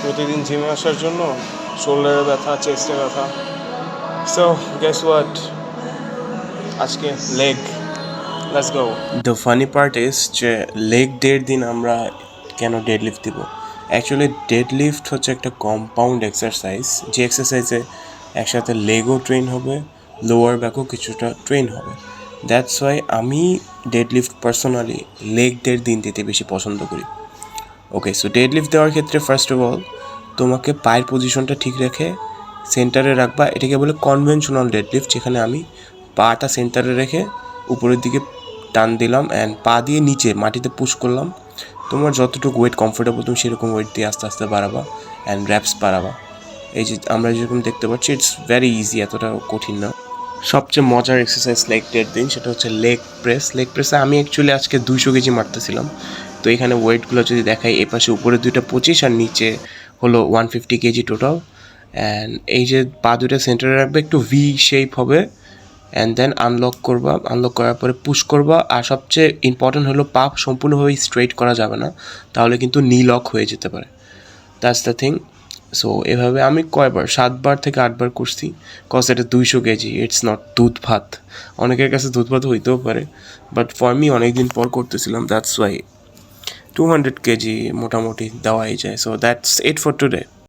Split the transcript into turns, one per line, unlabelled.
প্রতিদিন জিমে আসার জন্য শোল্ডারে ব্যথা, চেস্টে ব্যথা। সো গেস হোয়াট, আজকে leg, let's go. The funny part is যে লেগ ডের দিন আমরা কেন ডেড লিফট দিব। অ্যাকচুয়ালি ডেড লিফট হচ্ছে একটা কম্পাউন্ড এক্সারসাইজ, যে এক্সারসাইজে একসাথে লেগও ট্রেন হবে, লোয়ার ব্যাকও কিছুটা ট্রেন হবে। দ্যাটস ওয়াই আমি ডেড লিফট পার্সোনালি লেগ ডের দিন দিতে বেশি পছন্দ করি। ওকে, সো ডেড লিফট দেওয়ার ক্ষেত্রে ফার্স্ট অফ অল তোমাকে পায়ের পজিশনটা ঠিক রেখে সেন্টারে রাখবা। এটাকে বলে কনভেনশনাল ডেড লিফট, যেখানে আমি পাটা সেন্টারে রেখে উপরের দিকে টান দিলাম অ্যান্ড পা দিয়ে নিচে মাটিতে পুশ করলাম। তোমার যতটুকু ওয়েট কমফোর্টেবল তুমি সেরকম ওয়েট দিয়ে আস্তে আস্তে বাড়াবা অ্যান্ড র্যাপস বাড়াবা। এই যে আমরা যেরকম দেখতে পাচ্ছি, ইটস ভেরি ইজি, এতটা কঠিন না। সবচেয়ে মজার এক্সারসাইজ লেগ ডের দিন, সেটা হচ্ছে লেগ প্রেস। লেগ প্রেসে আমি অ্যাকচুয়ালি আজকে 200 কেজি মারতেছিলাম। তো এখানে ওয়েটগুলো যদি দেখাই, এ পাশে উপরে 2টা 25 আর নিচে হলো 150 কেজি টোটাল। অ্যান্ড এই যে পা দুটো সেন্টারে রাখবে, একটু ভি শেপ হবে, অ্যান্ড দেন আনলক করবা। আনলক করার পরে পুশ করবা। আর সবচেয়ে ইম্পর্টেন্ট হলো পা সম্পূর্ণভাবে স্ট্রেট করা যাবে না, তাহলে কিন্তু নি লক হয়ে যেতে পারে। That's the thing. সো এভাবে আমি কয়বার 7বার থেকে 8বার করছি, কজ এটা 200 কেজি, ইটস নট দুধ ভাত। অনেকের কাছে দুধ ভাত হইতেও পারে, বাট ফর মি অনেক দিন পর করতেছিলাম, দ্যাটস ওয়াই 200 কেজি মোটামুটি দেওয়াই যায়। So that's it for today.